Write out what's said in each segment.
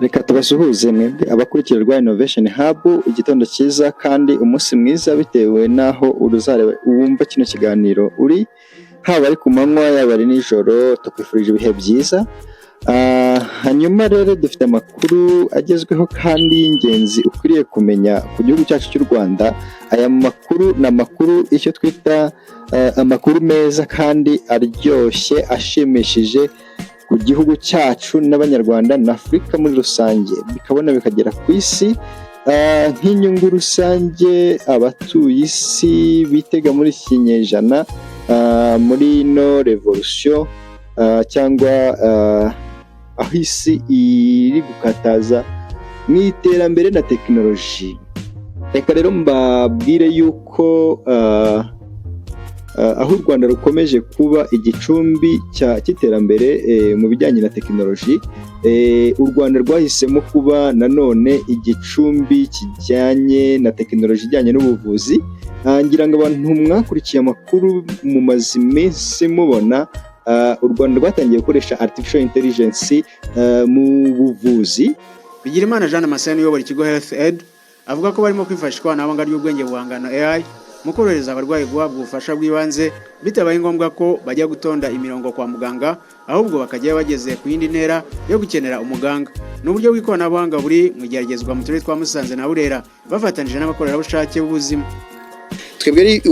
Reka tubasuhuze mwebwe abakurikira Rwa Innovation Hub, igitondo cyiza kandi umunsi mwiza bitewe n'aho uruzareba wumva kino kiganiro uri, haba ari ku manywa yaba ari nijoro, tukwifurije ibihe byiza. Hanyuma rero dufite amakuru agezweho kandi y'ingenzi ukwiriye kumenya ku gihugu cyacu cy'u Rwanda. Aya makuru ni amakuru icyo twita amakuru meza kandi aryoshye ashimishije ku gihugu cyacu n'abanyarwanda na Afurika muri rusange, bikabona bikagera ku isi nk'inyungu rusange abatuye isi bitega muri iki kinyejana, muri ino revolution cyangwa aho isi iri gukataza mu iterambere na tekinoloji. Reka rero mbabwire yuko aho u Rwanda rukomeje kuba igicumbi cy'iterambere mu bijyanye na tekinoloji, u Rwanda rwahisemo kuba nanone igicumbi kijyanye na tekinoloji ijyanye n'ubuvuzi. Ngira ngo abantu mwakurikiye amakuru mumaze iminsi mubona u Rwanda rwatangiye gukoresha artificial intelligence mu buvuzi. Bigirimana Jean Damascene uyobora ikigo Health Aid avuga ko barimo kwifashisha ikoranabuhanga ry'ubwenge buhangano AI mu korohereza abarwayi guhabwa ubufasha bw'ibanze bitabaye ngombwa ko bajya gutonda imirongo kwa muganga, ahubwo bakajya bageze ku yindi ntera yo gukenera umuganga. N'uburyo bw'ikoranabuhanga buri mu igeragezwa mu turere twa Musanze na Burera bafatanije n'abakorerabushake b'ubuzima. Twebwe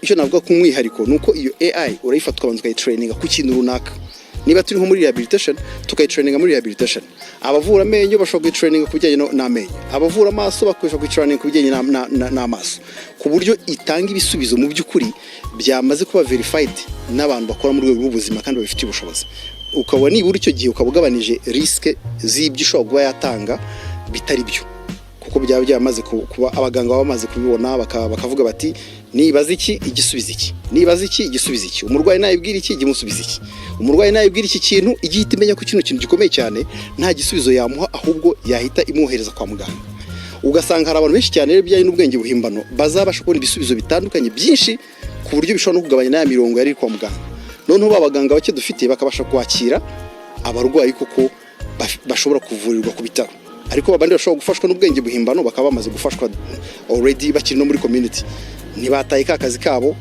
icyo navuga ku mwihariko nuko iyo AI urayifata ukabanza ukayitraininga ku kintu runaka. Niba turi nko muri rehabilitation tukayitraininga muri rehabilitation, abavura amenyo bashobora kuyitraininga ku bijyanye n'amenyo, abavura amaso bakoresha kuyitraininga ku bijyanye n'amaso, ku buryo itanga ibisubizo mu by'ukuri byamaze kuba verified n'abantu bakora mu rwego rw'ubuzima kandi babifitiye ubushobozi. Ukabona nibura icyo gihe ukaba ugabanije risk z'ibyo ushobora kuba yatanga bitari byo, kuko byaba byamaze kuba abaganga bamaze kubibona bakavuga bati nibaza iki igisubizo iki, nibaza iki igisubizo iki, umurwayi nayibwira iki igimusubiza iki, umurwayi nayibwira iki kintu igihita imenya ko kino kintu gikomeye cyane nta gisubizo yamuha, ahubwo yahita imwohereza kwa muganga. Ugasanga hari abantu benshi cyane bijyanye n'ubwenge buhimbano bazabasha kubona ibisubizo bitandukanye byinshi ku buryo bishobora no kugabanya n'aya mirongo yari kwa muganga. Noneho babaganga bake dufite bakabasha kwakira abarwayi kuko bashobora kuvurirwa ku bitaro, ariko babandi bashobora gufashwa n'ubwenge buhimbano bakaba bamaze gufashwa already bakiri no muri community. Ntibataye akazi kabo,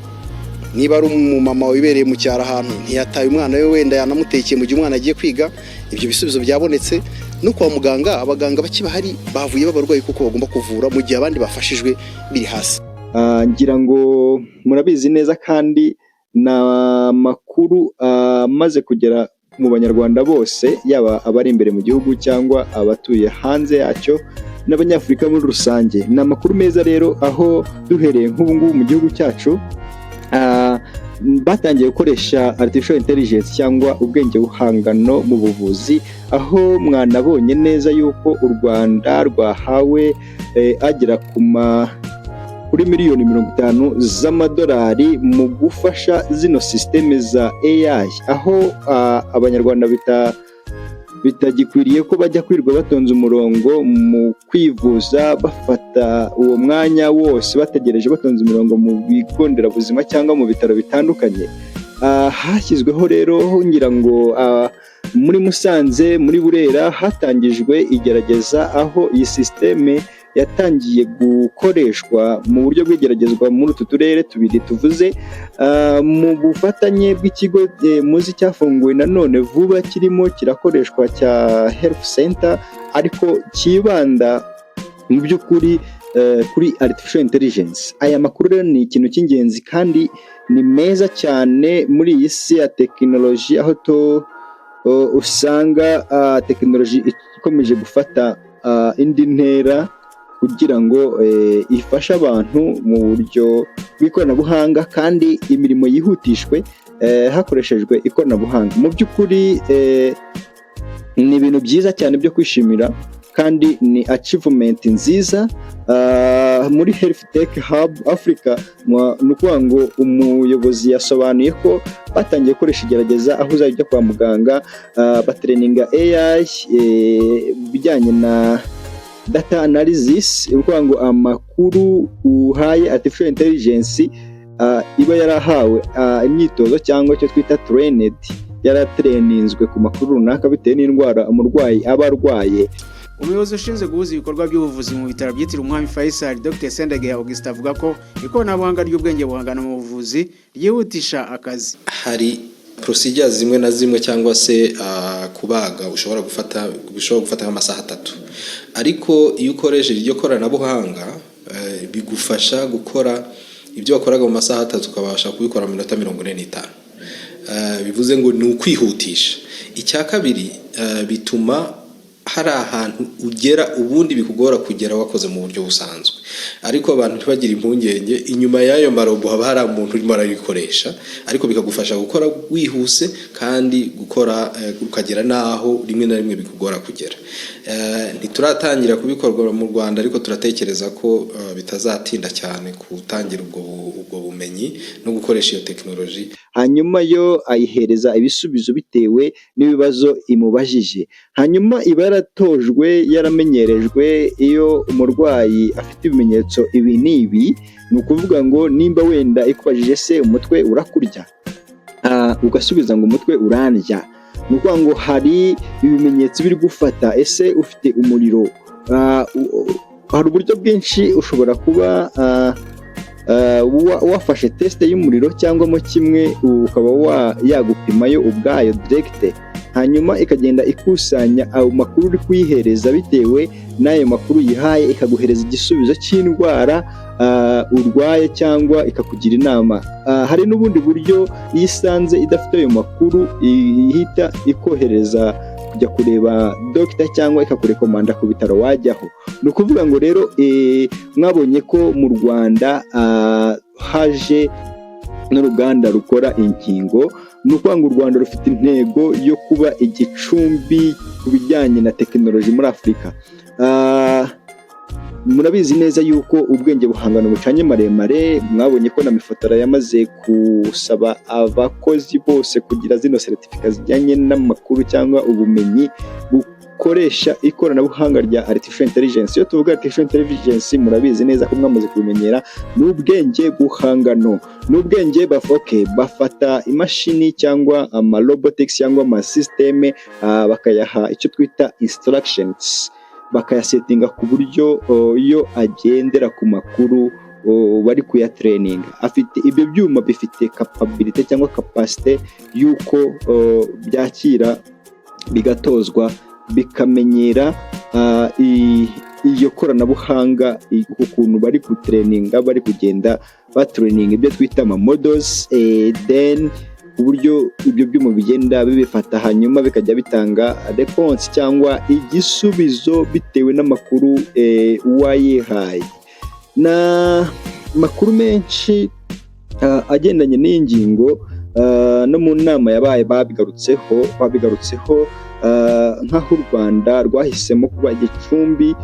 niba ari umumama wibereye mu cyaro ahantu ntiyataye umwana we wenda yanamutekeye mu gihe umwana agiye kwiga, ibyo bisubizo byabonetse. No kwa muganga abaganga bake bahari bavuye babarwayi kuko bagomba kuvura mu gihe abandi bafashijwe biri hasi. Ngira ngo murabizi neza kandi na makuru maze kugera mu banyarwanda bose, yaba abari imbere mu gihugu cyangwa abatuye hanze yacyo n'abanyafurika muri rusange. Ni amakuru meza rero, aho duhereye nk'ubu ngubu mu gihugu cyacu batangiye gukoresha artificial intelligence cyangwa ubwenge buhangano mu buvuzi, aho mwanabonye neza yuko u Rwanda rwahawe agera kuri miliyoni 50 z'amadolari mu gufasha zino systeme za AI, aho abanyarwanda bitagikwiriye ko bajya kwirwa batonze umurongo mu kwivuza, bafata uwo mwanya wose bategereje batonze umurongo mu bigo nderabuzima cyangwa mu bitaro bitandukanye. Hashyizweho rero ngira ngo muri Musanze, muri Burera hatangijwe igerageza aho iyi systeme yatangiye gukoreshwa mu buryo bw'igeragezwa muri utu turere tubiri tuvuze, mu bufatanye bw'ikigo muzi cyafunguwe nanone vuba kirimo kirakoreshwa cya Health Center, ariko kibanda mu by'ukuri kuri artificial intelligence. Aya makuru rero ni ikintu cy'ingenzi kandi ni meza cyane muri iyi si ya tekinoloji, aho usanga tekinoloji ikomeje gufata indi ntera kugira ngo ifashe abantu mu buryo bw'ikoranabuhanga kandi imirimo yihutishwe hakoreshejwe ikoranabuhanga. Mu by'ukuri ni ibintu byiza cyane byo kwishimira kandi ni achievement nziza muri Health Tech Hub Africa. Ni ukuvuga ngo umuyobozi yasobanuye ko batangiye gukoresha igerageza aho uzajya kwa muganga batraininga AI bijyanye na data analysis, ukuvuga ngo amakuru uhaye artificial intelligence iba yarahawe imyitozo cyangwa icyo twita trained yaratreninzwe ku makuru runaka bitewe n'indwara umurwayi aba arwaye. Umuyobozi ushinzwe guhuza ibikorwa by'ubuvuzi mu bitaro byitiriwe Umwami Faisal Dr Sendegeya Augustin avuga ko ikoranabuhanga ry'ubwenge buhangana mu buvuzi ryihutisha akazi. Hari procedures zimwe na zimwe cyangwa se kubaga ushobora gufata nk'amasaha 3, ariko iyo ukoresheje iryo koranabuhanga bigufasha gukora ibyo wakoraga mu masaha 3 ukabasha kubikora mu minota 45. Bivuze ngo ni ukwihutisha. Icya kabiri bituma hari ahantu ugera ubundi bikugora kugera wakoze mu buryo busanzwe, ariko abantu ntibagira impungenge, inyuma y'ayo marobo haba hari umuntu urimo arabikoresha, ariko bikagufasha gukora wihuse kandi gukora ukagera naho rimwe na rimwe bikugora kugera. Ntituratangira kubikorwa mu Rwanda, ariko turatekereza ko bitazatinda cyane gutangira ubwo bumenyi no gukoresha iyo technology. Hanyuma yo ayihereza ibisubizo bitewe n'ibibazo imubajije. Hanyuma iba yaratojwe, yaramenyerejwe, iyo umurwayi afite ibimenyetso ibi n'ibi, ni ukuvuga ngo nimba wenda ikubajije se umutwe urakurya, ugasubiza ngo umutwe urandya, ni ukuvuga ngo hari ibimenyetso biri gufata. Ese ufite umuriro? Hari uburyo bwinshi ushobora kuba wafashe teste y'umuriro cyangwa mo kimwe ukaba yagupimayo ubwayo direct, hanyuma ikagenda ikusanya ayo makuru uri kuyihereza bitewe n'ayo makuru yihaye, ikaguhereza igisubizo cy'indwara urwaye cyangwa ikakugira inama. Hari n'ubundi buryo iyo isanze idafite ayo makuru ihita ikohereza kujya kureba doctor cyangwa ikakurekomanda ku bitaro wajyaho. Ni ukuvuga ngo rero mwabonye ko mu Rwanda haje n'uruganda rukora inkingo. Ni ukuvuga ngo u Rwanda rufite intego yo kuba igicumbi ku bijyanye na tekinoloji muri Afurika. Murabizi neza yuko ubwenge buhangana bucanye maremare. Mwabonye ko na Mifotora yamaze gusaba abakozi bose kugira zino certificate zijyanye n'amakuru cyangwa ubumenyi bukoresha ikoranabuhanga rya artificial intelligence. Iyo tuvuga artificial intelligence murabizi neza ko mwamaze kubimenyera, n'ubwenge buhangano, n'ubwenge bafata imashini cyangwa ama robotics cyangwa ama systeme bakayaha icyo twita instructions, bakayasetinga ku buryo iyo agendera ku makuru bari kuyatraining. Afite ibyo byuma bifite capability cyangwa capacity yuko byakira bigatozwa bikamenyera iyo koranabuhanga ukuntu bari kutraininga, bari kugenda batraining ibyo twita ama models, then uburyo ibyo byuma bigenda bibifata hanyuma bikajya bitanga response cyangwa igisubizo bitewe n'amakuru wayihaye. Na makuru menshi agendanye n'ingingo no mu nama yabaye babigarutseho nk'aho u Rwanda rwahisemo kuba igicumbi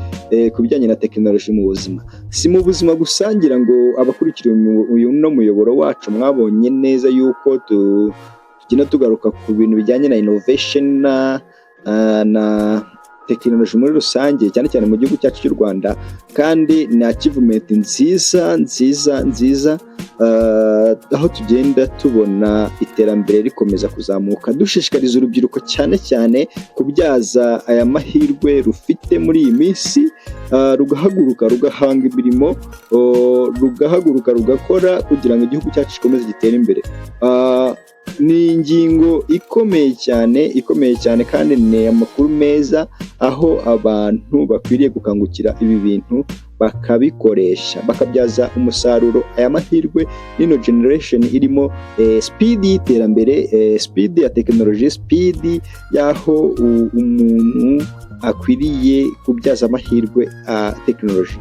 ku bijyanye na tekinoloji mu buzima. Si mu buzima gusa, ngira ngo abakurikira uyu no muyoboro wacu mwabonye neza yuko tugenda tugaruka ku bintu bijyanye na innovation na tekinoloji muri rusange, cyane cyane mu gihugu cyacu cy'u Rwanda, kandi ni achievement nziza aho tugenda tubona iterambere rikomeza kuzamuka. Dushishikariza urubyiruko cyane kubyaza aya mahirwe rufite muri iyi minsi, rugahaguruka rugahanga imirimo, rugahaguruka rugakora kugira ngo igihugu cyacu gikomeze gitere imbere. Ni ingingo ikomeye cyane kandi ni amakuru meza, aho abantu bakwiriye gukangukira ibi bintu bakabikoresha, bakabyaza umusaruro aya mahirwe n'ino generation irimo speed y'iterambere, speed ya tekinoloji, speed y'aho umuntu akwiriye kubyaza amahirwe tekinoloji.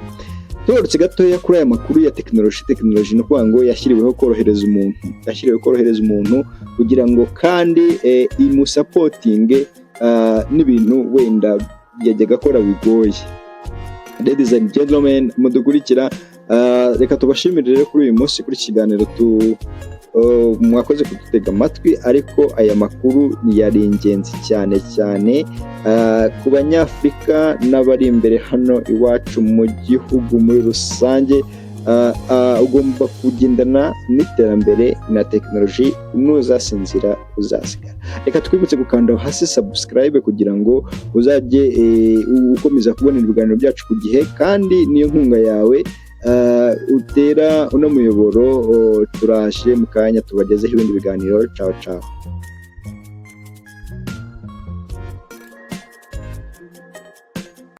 Tugarutse gatoya kuri aya makuru ya tekinoloji no kuvuga ngo yashyiriweho korohereza umuntu kugira ngo kandi imusapotinge n'ibintu wenda yajyaga akora bigoye. Ladies and gentlemen, mudukurikira, reka tubashimire rero kuri uyu munsi kuri kiganiro mwakoze kudutega amatwi, ariko aya makuru yari ingenzi cyane ku banyafurika n'abari imbere hano iwacu mu gihugu muri rusange. ugomba kugendana n'iterambere na tekinoloji, nuzasinzira uzasigara. Reka twibutse gukanda hasi subscribe kugira ngo uzajye ukomeza kubona ibiganiro byacu ku gihe, kandi niyo nkunga yawe utera uno muyoboro turashe mu kanya tubagezeho ibindi biganiro. Ciao ciao.